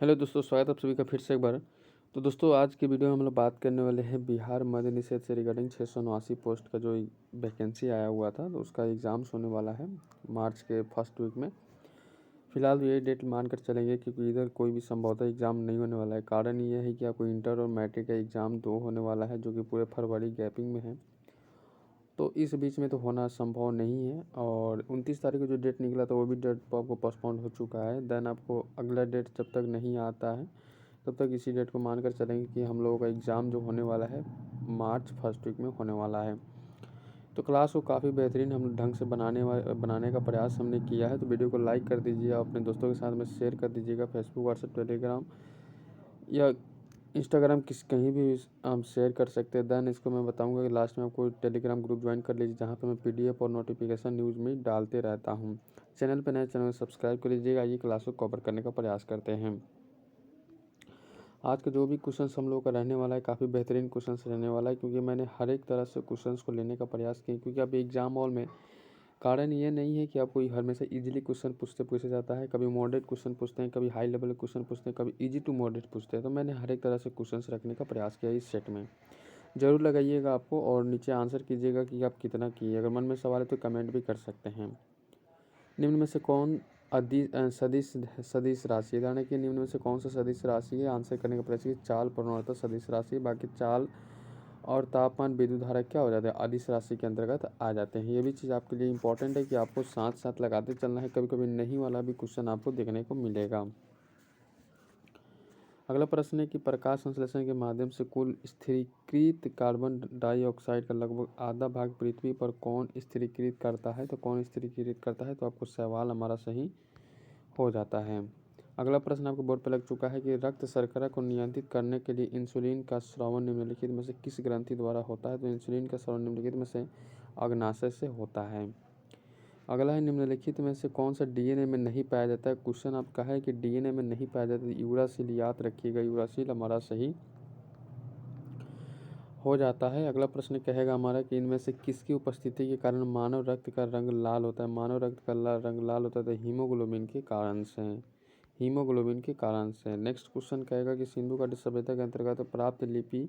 Hello दोस्तों, स्वागत है आप सभी का फिर से एक बार। तो दोस्तों, आज की वीडियो में हम लोग बात करने वाले हैं बिहार मद्य निषेध से रिगार्डिंग 679 पोस्ट का जो वैकेंसी आया हुआ था, तो उसका एग्ज़ाम्स होने वाला है मार्च के फर्स्ट वीक में। फिलहाल तो यही डेट मान कर चलेंगे क्योंकि इधर कोई भी संभवतः एग्ज़ाम नहीं होने वाला है। कारण ये है कि आपको इंटर और मैट्रिक का एग्ज़ाम दो होने वाला है, जो कि पूरे फरवरी गैपिंग में है। तो इस बीच में तो होना संभव नहीं है। और 29 तारीख को जो डेट निकला था वो भी डेट आपको पोस्टपोन हो चुका है। देन आपको अगला डेट जब तक नहीं आता है तब तक इसी डेट को मानकर चलेंगे कि हम लोगों का एग्ज़ाम जो होने वाला है मार्च फर्स्ट वीक में होने वाला है। तो क्लास को काफ़ी बेहतरीन हम ढंग से बनाने का प्रयास हमने किया है। तो वीडियो को लाइक कर दीजिएगा, अपने दोस्तों के साथ में शेयर कर दीजिएगा। फेसबुक, व्हाट्सएप, टेलीग्राम या इंस्टाग्राम कहीं भी आप शेयर कर सकते हैं। देन इसको मैं बताऊंगा कि लास्ट में आपको टेलीग्राम ग्रुप ज्वाइन कर लीजिए, जहाँ पे मैं पीडीएफ और नोटिफिकेशन न्यूज़ में डालते रहता हूँ। चैनल पर नए, चैनल को सब्सक्राइब कर लीजिएगा। ये क्लास को कवर करने का प्रयास करते हैं। आज का जो भी क्वेश्चन हम लोग का रहने वाला है काफ़ी बेहतरीन क्वेश्चन रहने वाला है, क्योंकि मैंने हर एक तरह से क्वेश्चंस को लेने का प्रयास किया। क्योंकि अभी एग्जाम हॉल में कारण ये नहीं है कि आपको हमेशा इजीली क्वेश्चन पूछा जाता है। कभी मॉडरेट क्वेश्चन पूछते हैं, कभी हाई लेवल क्वेश्चन पूछते हैं, कभी इजी टू मॉडरेट पूछते हैं। तो मैंने हर एक तरह से क्वेश्चंस रखने का प्रयास किया इस सेट में। ज़रूर लगाइएगा आपको और नीचे आंसर कीजिएगा कि आप कितना किए। अगर मन में सवाल है तो कमेंट भी कर सकते हैं। निम्न में से कौन सदिश सदिश राशि, उदाहरण कि निम्न में से कौन सा सदिश राशि है। आंसर करने का प्रयास कीजिए। चाल प्रवणता सदिश राशि। बाकी चाल और तापमान विद्युत धारा क्या हो जाता है, अदिश राशि के अंतर्गत आ जाते हैं। ये भी चीज़ आपके लिए इंपॉर्टेंट है कि आपको साथ साथ लगाते चलना है। कभी कभी नहीं वाला भी क्वेश्चन आपको देखने को मिलेगा। अगला प्रश्न है कि प्रकाश संश्लेषण के माध्यम से कुल स्थिरीकृत कार्बन डाइऑक्साइड का लगभग आधा भाग पृथ्वी पर कौन स्थिरीकृत करता है। तो कौन स्थिरीकृत करता है, तो आपको सवाल हमारा सही हो जाता है। अगला प्रश्न आपको बोर्ड पर लग चुका है कि रक्त शर्करा को नियंत्रित करने के लिए इंसुलिन का स्राव निम्नलिखित में से किस ग्रंथि द्वारा होता है। तो इंसुलिन का स्राव निम्नलिखित में से अग्नाशय से होता है। अगला है निम्नलिखित में से कौन सा डीएनए में नहीं पाया जाता है। क्वेश्चन आपका है कि डीएनए में नहीं पाया जाता, यूरासिल याद रखिएगा। यूरासिल हमारा सही हो जाता है। अगला प्रश्न कहेगा हमारा कि इनमें से किसकी उपस्थिति के कारण मानव रक्त का रंग लाल होता है। मानव रक्त का रंग लाल होता है तो हीमोग्लोबिन के कारण से, हीमोग्लोबिन के कारण से। नेक्स्ट क्वेश्चन कहेगा कि सिंधु घाटी सभ्यता के अंतर्गत प्राप्त लिपि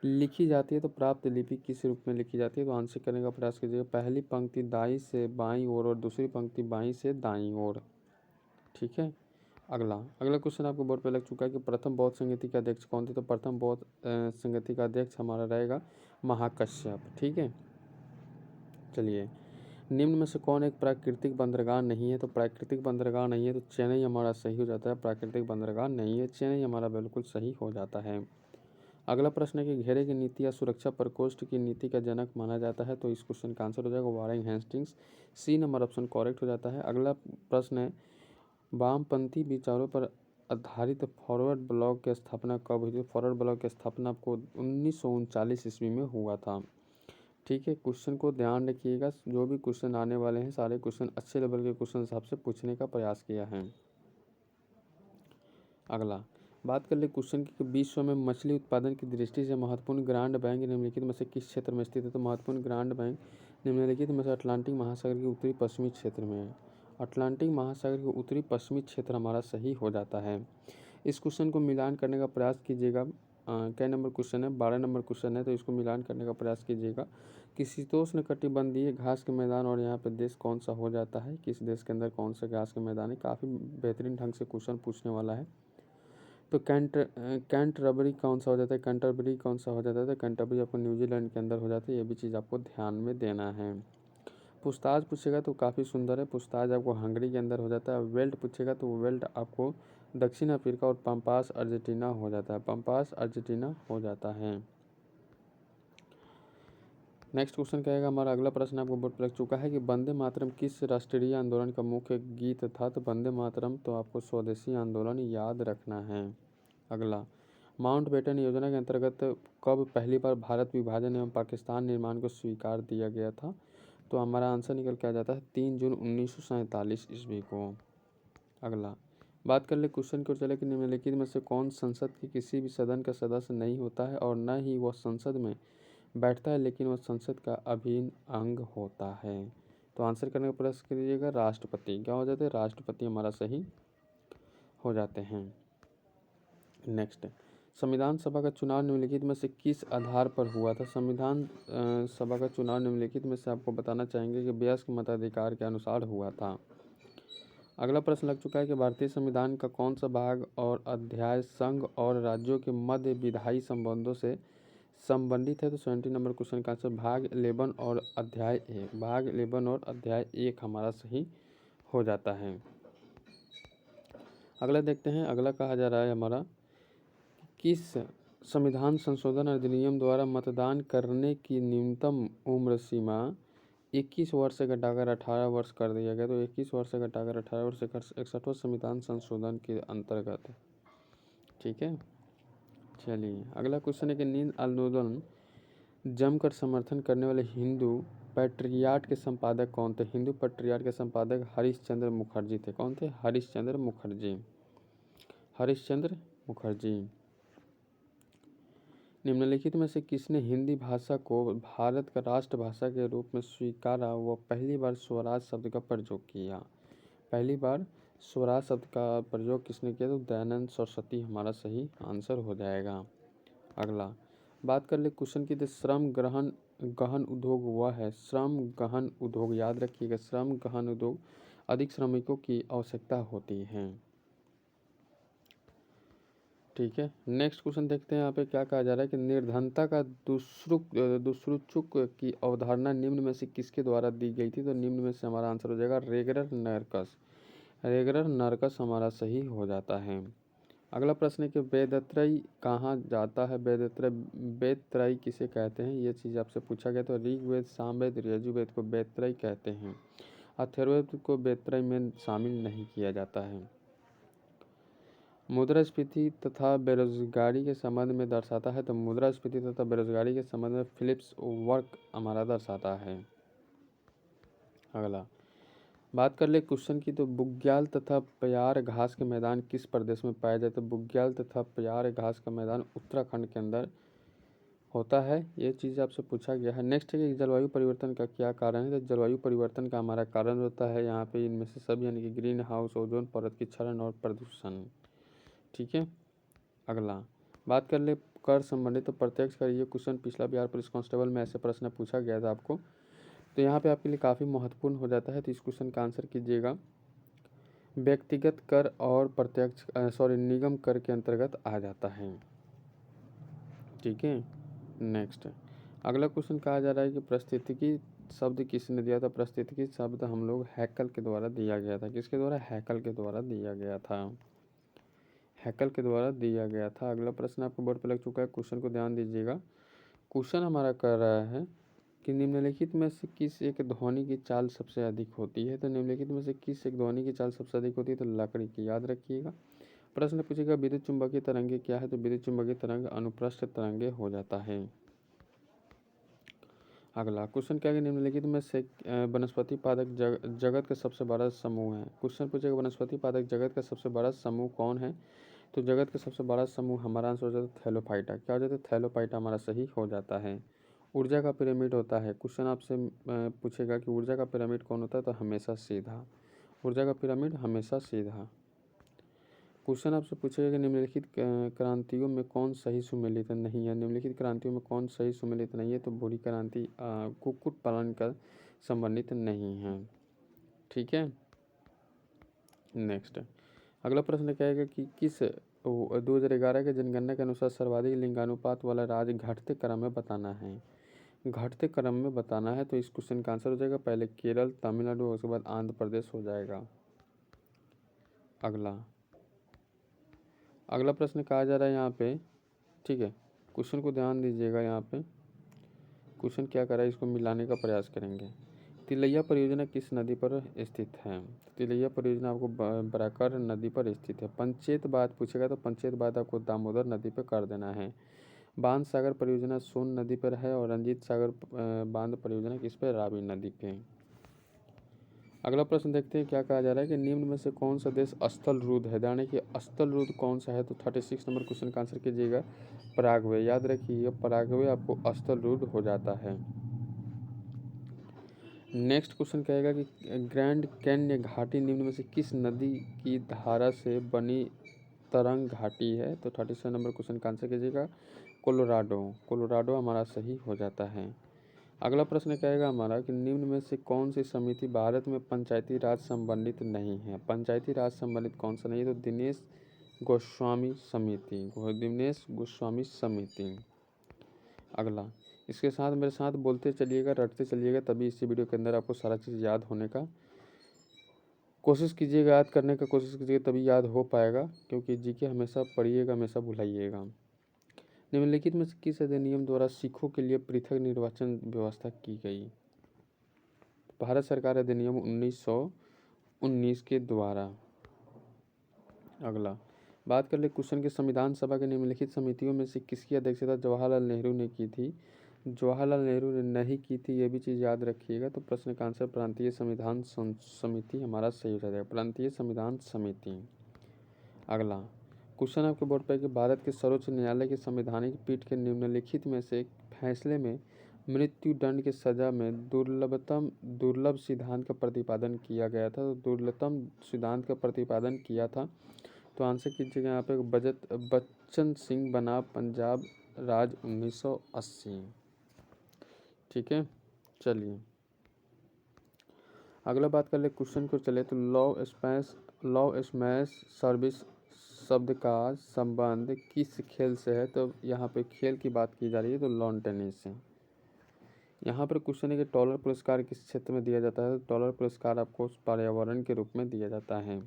लिखी जाती है। तो प्राप्त लिपि किस रूप में लिखी जाती है। तो आंसर करने का प्रयास कीजिएगा। पहली पंक्ति दाईं से बाईं ओर और दूसरी पंक्ति बाईं से दाईं ओर। ठीक है। अगला क्वेश्चन आपको बोर्ड पे लग चुका है कि प्रथम बौद्ध संगीति के अध्यक्ष कौन थे। तो प्रथम बौद्ध संगीति का अध्यक्ष हमारा रहेगा महाकश्यप। ठीक है। चलिए, निम्न में से कौन एक प्राकृतिक बंदरगाह नहीं है। तो प्राकृतिक बंदरगाह नहीं है तो चेन्नई हमारा सही हो जाता है। प्राकृतिक बंदरगाह नहीं है, चेन्नई हमारा बिल्कुल सही हो जाता है। अगला प्रश्न है कि घेरे की नीति या सुरक्षा प्रकोष्ठ की नीति का जनक माना जाता है। तो इस क्वेश्चन का आंसर हो जाएगा Warren Hastings. C number option correct हो जाता है। अगला प्रश्न है वामपंथी विचारों पर आधारित फॉरवर्ड ब्लॉक की स्थापना कब हुई थी। फॉरवर्ड ब्लॉक की स्थापना आपको 1939 ईस्वी में हुआ था। ठीक है। क्वेश्चन को ध्यान रखिएगा, जो भी क्वेश्चन आने वाले हैं सारे क्वेश्चन अच्छे लेवल के क्वेश्चन हिसाब से पूछने का प्रयास किया है। अगला बात कर ले क्वेश्चन की विश्व में मछली उत्पादन की दृष्टि से महत्वपूर्ण ग्रांड बैंक निम्नलिखित में से किस क्षेत्र में स्थित है। तो महत्वपूर्ण ग्रांड बैंक निम्नलिखित में से अटलांटिक महासागर के उत्तरी पश्चिमी क्षेत्र में है। अटलांटिक महासागर के उत्तरी पश्चिमी क्षेत्र हमारा सही हो जाता है। इस क्वेश्चन को मिलान करने का प्रयास कीजिएगा। क्या नंबर क्वेश्चन है, 12 नंबर क्वेश्चन है। तो इसको मिलान करने का प्रयास कीजिएगा कि शीतोष्ण कटिबंधीय घास के मैदान और यहाँ पे देश कौन सा हो जाता है, किस देश के अंदर कौन सा घास के मैदान है। काफ़ी बेहतरीन ढंग से क्वेश्चन पूछने वाला है। तो कैंटरबरी कौन सा हो जाता है, कैंटरबरी कौन सा हो जाता है। तो कैंटरबरी आपको न्यूजीलैंड के अंदर हो जाता है। ये भी चीज़ आपको ध्यान में देना है। पूछताछ पूछेगा तो काफ़ी सुंदर है। पूछताछ आपको हंगरी के अंदर हो जाता है। वेल्ट पूछेगा तो वेल्ट आपको दक्षिण अफ्रीका और पंपास अर्जेंटीना हो जाता है। पंपास अर्जेंटीना हो जाता है। नेक्स्ट क्वेश्चन कहेगा हमारा अगला प्रश्न आपको बोर्ड पर लग चुका है कि वंदे मातरम किस राष्ट्रीय आंदोलन का मुख्य गीत था। तो वंदे मातरम तो आपको स्वदेशी आंदोलन याद रखना है। अगला माउंटबेटन योजना के अंतर्गत कब पहली बार भारत विभाजन एवं पाकिस्तान निर्माण को स्वीकार दिया गया था। तो हमारा आंसर निकल के आ जाता है 3 जून 1947 ईस्वी को। अगला बात कर ले क्वेश्चन को चले कि निम्नलिखित में से कौन संसद के किसी भी सदन का सदस्य नहीं होता है और न ही वह संसद में बैठता है, लेकिन वह संसद का अभिन्न अंग होता है। तो आंसर करने का प्रयास करिएगा। राष्ट्रपति क्या हो जाते हैं, राष्ट्रपति हमारा सही हो जाते हैं। नेक्स्ट, संविधान सभा का चुनाव निम्नलिखित में से किस आधार पर हुआ था? संविधान सभा का चुनाव निम्नलिखित में से आपको बताना चाहेंगे कि वयस्क मताधिकार के अनुसार हुआ था। अगला प्रश्न लग चुका है कि भारतीय संविधान का कौन सा भाग और अध्याय संघ और राज्यों के मध्य विधायी संबंधों से संबंधित है? तो 70 नंबर क्वेश्चन का आंसर भाग 11 और अध्याय 1, भाग 11 और अध्याय 1 हमारा सही हो जाता है। अगला देखते हैं, अगला कहा जा रहा है हमारा, किस संविधान संशोधन अधिनियम द्वारा मतदान करने की न्यूनतम उम्र सीमा 21 वर्ष से घटाकर 18 वर्ष कर दिया गया? तो 21 वर्ष से घटाकर 18 वर्ष 61वां संविधान संशोधन के अंतर्गत। ठीक है, चलिए अगला क्वेश्चन है कि नींद आंदोलन जमकर समर्थन करने वाले हिंदू पैट्रियाट के संपादक कौन थे? हिंदू पैट्रियाट के संपादक हरिश्चंद्र मुखर्जी थे। कौन थे? हरिश्चंद्र मुखर्जी। हरिश्चंद्र मुखर्जी। निम्नलिखित में से किसने हिंदी भाषा को भारत का राष्ट्रभाषा के रूप में स्वीकारा व पहली बार स्वराज शब्द का प्रयोग किया? पहली बार स्वराज शब्द का प्रयोग किसने किया? तो दयानंद सरस्वती हमारा सही आंसर हो जाएगा। अगला बात कर ले क्वेश्चन की, श्रम ग्रहण गहन उद्योग हुआ है। श्रम गहन उद्योग, याद रखिएगा, श्रम गहन उद्योग अधिक श्रमिकों की आवश्यकता होती है। ठीक है, नेक्स्ट क्वेश्चन देखते हैं यहाँ पे क्या कहा जा रहा है कि निर्धनता का दुष्सूचक की अवधारणा निम्न में से किसके द्वारा दी गई थी? तो निम्न में से हमारा आंसर हो जाएगा रेगरर नरकस। रेगरर नरकस हमारा सही हो जाता है। अगला प्रश्न है कि वेदत्रयी कहाँ जाता है? वेदत्रयी किसे कहते हैं? ये चीज़ आपसे पूछा गया। तो ऋग्वेद, सामवेद, यजुर्वेद को वेदत्रयी कहते हैं। अथर्ववेद को वेदत्रयी में शामिल नहीं किया जाता है। मुद्रास्फीति तथा बेरोजगारी के संबंध में दर्शाता है। तो मुद्रास्फीति तथा बेरोजगारी के संबंध में फिलिप्स वर्क हमारा दर्शाता है। अगला बात कर ले क्वेश्चन की, तो बुग्याल तथा प्यार घास के मैदान किस प्रदेश में पाए जाते? तो बुग्याल तथा प्यार घास का मैदान उत्तराखंड के अंदर होता है। ये चीज़ आपसे पूछा गया है। नेक्स्ट है कि जलवायु परिवर्तन का क्या कारण है? तो जलवायु परिवर्तन का हमारा कारण होता है यहाँ पे इनमें से सब, यानी कि ग्रीन हाउस, ओजोन परत की क्षरण और प्रदूषण। ठीक है, अगला बात कर ले कर संबंधित। तो प्रत्यक्ष कर, ये क्वेश्चन पिछला बिहार पुलिस कांस्टेबल में ऐसे प्रश्न पूछा गया था आपको, तो यहाँ पे आपके लिए काफ़ी महत्वपूर्ण हो जाता है। तो इस क्वेश्चन का आंसर कीजिएगा, व्यक्तिगत कर और प्रत्यक्ष निगम कर के अंतर्गत आ जाता है। ठीक है, नेक्स्ट अगला क्वेश्चन कहा जा रहा है कि पारिस्थितिकी शब्द किसने दिया था? पारिस्थितिकी शब्द हम लोग हैकल के द्वारा दिया गया था। किसके द्वारा? हैकल के द्वारा दिया गया था। हैकल के द्वारा दिया गया था। अगला प्रश्न आपको बोर्ड पर लग चुका है, क्वेश्चन को ध्यान दीजिएगा। क्वेश्चन हमारा कह रहा है कि निम्नलिखित में से किस एक ध्वनि की चाल सबसे अधिक होती है? तो निम्नलिखित में से किस एक ध्वनि की चाल सबसे अधिक होती है? तो लकड़ी की, याद रखिएगा। प्रश्न पूछेगा विद्युत चुंबकीय तरंगे क्या है? तो विद्युत चुंबकीय तरंग अनुप्रस्थ तरंगे हो जाता है। अगला क्वेश्चन क्या है, निम्नलिखित में से वनस्पति पादक जगत का सबसे बड़ा समूह है। क्वेश्चन पूछेगा वनस्पति पादक जगत का सबसे बड़ा समूह कौन है? तो जगत का सबसे बड़ा समूह हमारा आंसर हो जाता है थैलोफाइटा। क्या हो जाता है? थैलोफाइटा हमारा सही हो जाता है। ऊर्जा का पिरामिड होता है। क्वेश्चन आपसे पूछेगा कि ऊर्जा का पिरामिड कौन होता है? तो हमेशा सीधा। ऊर्जा का पिरामिड हमेशा सीधा। क्वेश्चन आपसे पूछेगा कि निम्नलिखित क्रांतियों में कौन सही सुमेलित नहीं है? निम्नलिखित क्रांतियों में कौन सही सुमेलित नहीं है? तो बूढ़ी क्रांति कुक्कुट पालन का संबंधित नहीं है। ठीक है, नेक्स्ट अगला प्रश्न कहेगा कि किस 2011 के जनगणना के अनुसार सर्वाधिक लिंगानुपात वाला राज्य घटते क्रम में बताना है? घटते क्रम में बताना है। तो इस क्वेश्चन का आंसर हो जाएगा पहले केरल, तमिलनाडु, उसके बाद आंध्र प्रदेश हो जाएगा। अगला प्रश्न कहा जा रहा है यहाँ पे, ठीक है, क्वेश्चन को ध्यान दीजिएगा। यहाँ पे क्वेश्चन क्या कर रहा है, इसको मिलाने का प्रयास करेंगे। तिलैया परियोजना किस नदी पर स्थित है? तिलैया परियोजना आपको बराकर नदी पर स्थित है। पंचेत बात पूछेगा तो पंचेत बात आपको दामोदर नदी पर कर देना है। बांध सागर परियोजना सोन नदी पर है और रंजीत सागर बांध परियोजना किस पे? रावी नदी पे। अगला प्रश्न देखते हैं क्या कहा जा रहा है कि निम्न में से कौन सा देश स्थल रुद्ध है? यानी कि स्थल रुद्ध कौन सा है? तो 36 नंबर क्वेश्चन का आंसर कीजिएगा पराग्वे। याद रखिए पराग्वे आपको स्थल रुद्ध हो जाता है। नेक्स्ट क्वेश्चन कहेगा कि ग्रैंड कैन्यन घाटी निम्न में से किस नदी की धारा से बनी तरंग घाटी है। तो 37 नंबर क्वेश्चन का आंसर कीजिएगा कोलोराडो। कोलोराडो हमारा सही हो जाता है। अगला प्रश्न कहेगा हमारा कि निम्न में से कौन सी समिति भारत में पंचायती राज संबंधित नहीं है। पंचायती राज संबंधित कौन सा नहीं है? तो दिनेश गोस्वामी समिति, दिनेश गोस्वामी समिति। अगला, इसके साथ मेरे साथ बोलते चलिएगा, रटते चलिएगा, तभी इसी वीडियो के अंदर आपको सारा चीज़ याद होने का कोशिश कीजिएगा, याद करने का कोशिश कीजिएगा, तभी याद हो पाएगा, क्योंकि जीके हमेशा पढ़िएगा, हमेशा भुलाइएगा। निम्नलिखित में से किस अधिनियम द्वारा सिखों के लिए पृथक निर्वाचन व्यवस्था की गई? भारत सरकार अधिनियम 1919 के द्वारा। अगला, बात कर ले क्वेश्चन के संविधान सभा के निम्नलिखित समितियों में से किसकी अध्यक्षता जवाहरलाल नेहरू ने की थी? जवाहरलाल नेहरू ने नहीं की थी, ये भी चीज़ याद रखिएगा। तो प्रश्न का आंसर प्रांतीय संविधान समिति हमारा सही हो जाएगा, प्रांतीय संविधान समिति। अगला क्वेश्चन आपके बोर्ड पर कि भारत के सर्वोच्च न्यायालय की संवैधानिक पीठ के निम्नलिखित में से फैसले में मृत्यु दंड की सजा में दुर्लभ सिद्धांत का प्रतिपादन किया गया था। तो दुर्लभतम सिद्धांत का प्रतिपादन किया था, तो आंसर कीजिएगा यहाँ पे बच्चन सिंह बनाम पंजाब राज 1980। ठीक है, चलिए अगला बात कर ले क्वेश्चन को चले। तो लॉ स्मैश सर्विस शब्द का संबंध किस खेल से है? तो यहाँ पे खेल की बात की जा रही है, तो लॉन टेनिस से। यहाँ पर क्वेश्चन है कि टॉलर पुरस्कार किस क्षेत्र में दिया जाता है? तो टॉलर पुरस्कार आपको पर्यावरण के रूप में दिया जाता है।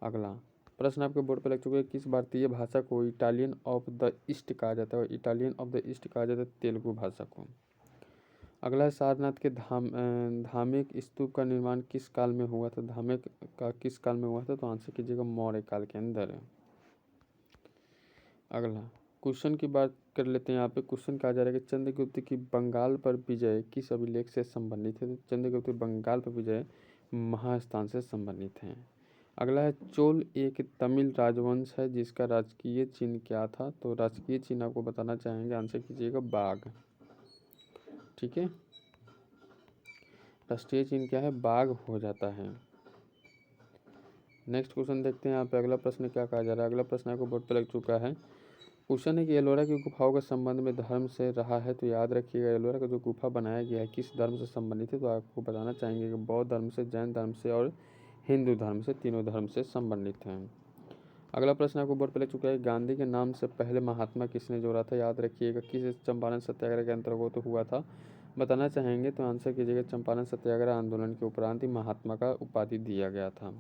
अगला प्रश्न आपके बोर्ड पर लग चुका है, किस भारतीय भाषा को इटालियन ऑफ द ईस्ट कहा जाता है? इटालियन ऑफ द ईस्ट कहा जाता है तेलुगु भाषा को। अगला है सारनाथ के धार्मिक स्तूप का निर्माण किस काल में हुआ था? धार्मिक का किस काल में हुआ था? तो आंसर कीजिएगा मौर्य काल के अंदर। अगला क्वेश्चन की बात कर लेते हैं। यहाँ पे क्वेश्चन कहा जा रहा है कि चंद्रगुप्त की बंगाल पर विजय किस अभिलेख से संबंधित है? तो चंद्रगुप्त बंगाल पर विजय महास्थान से संबंधित है। अगला है चोल एक तमिल राजवंश है जिसका राजकीय चिन्ह क्या था? तो राजकीय चिन्ह आपको बताना चाहेंगे, आंसर कीजिएगा बाघ। ठीक है, राष्ट्रीय चिन्ह क्या है? बाघ हो जाता है। नेक्स्ट क्वेश्चन देखते हैं यहाँ पे अगला प्रश्न क्या कहा जा रहा है। अगला प्रश्न आपको बोर्ड पर लग चुका है। क्वेश्चन है कि एलोरा की गुफाओं का संबंध में धर्म से रहा है। तो याद रखिएगा एलोरा का जो गुफा बनाया गया है किस धर्म से संबंधित है? तो आपको बताना चाहेंगे कि बौद्ध धर्म से, जैन धर्म से और हिंदू धर्म से, तीनों धर्म से संबंधित हैं। अगला प्रश्न आपको बोर्ड पर लग चुका है, गांधी के नाम से पहले महात्मा किसने जोड़ा था? याद रखिएगा किस चंपारण सत्याग्रह के अंतर्गत तो हुआ था, बताना चाहेंगे, तो आंसर कीजिएगा चंपारण सत्याग्रह आंदोलन के उपरांत ही महात्मा का उपाधि दिया गया था।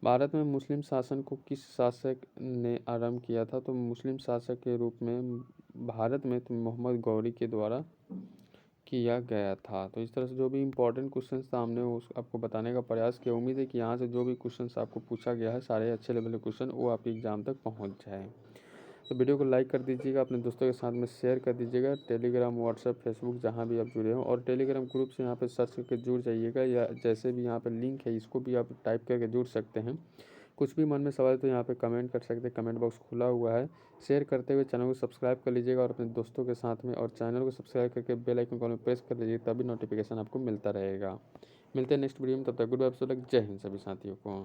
भारत में मुस्लिम शासन को किस शासक ने आरंभ किया था? तो मुस्लिम शासक के रूप में भारत में तो मोहम्मद गौरी के द्वारा किया गया था। तो इस तरह से जो भी इंपॉर्टेंट क्वेश्चन सामने उस आपको बताने का प्रयास किया। उम्मीद है कि यहाँ से जो भी क्वेश्चन आपको पूछा गया है सारे अच्छे लेवल के क्वेश्चन वो आपके एग्जाम तक पहुँच जाए। तो वीडियो को लाइक कर दीजिएगा, अपने दोस्तों के साथ में शेयर कर दीजिएगा। टेलीग्राम, व्हाट्सएप, फेसबुक जहाँ भी आप जुड़े हो, और टेलीग्राम ग्रुप से यहाँ पे सर्च करके जुड़ जाइएगा, या जैसे भी यहाँ पे लिंक है इसको भी आप टाइप करके जुड़ सकते हैं। कुछ भी मन में सवाल तो यहाँ पे कमेंट कर सकते हैं, कमेंट बॉक्स खुला हुआ है। शेयर करते हुए चैनल को सब्सक्राइब कर लीजिएगा और अपने दोस्तों के साथ में, और चैनल को सब्सक्राइब करके बेल आइकन कॉल में प्रेस कर लीजिए, तभी नोटिफिकेशन आपको मिलता रहेगा। मिलते हैं नेक्स्ट वीडियो में, तब तक गुड बाय, जय हिंद सभी साथियों को।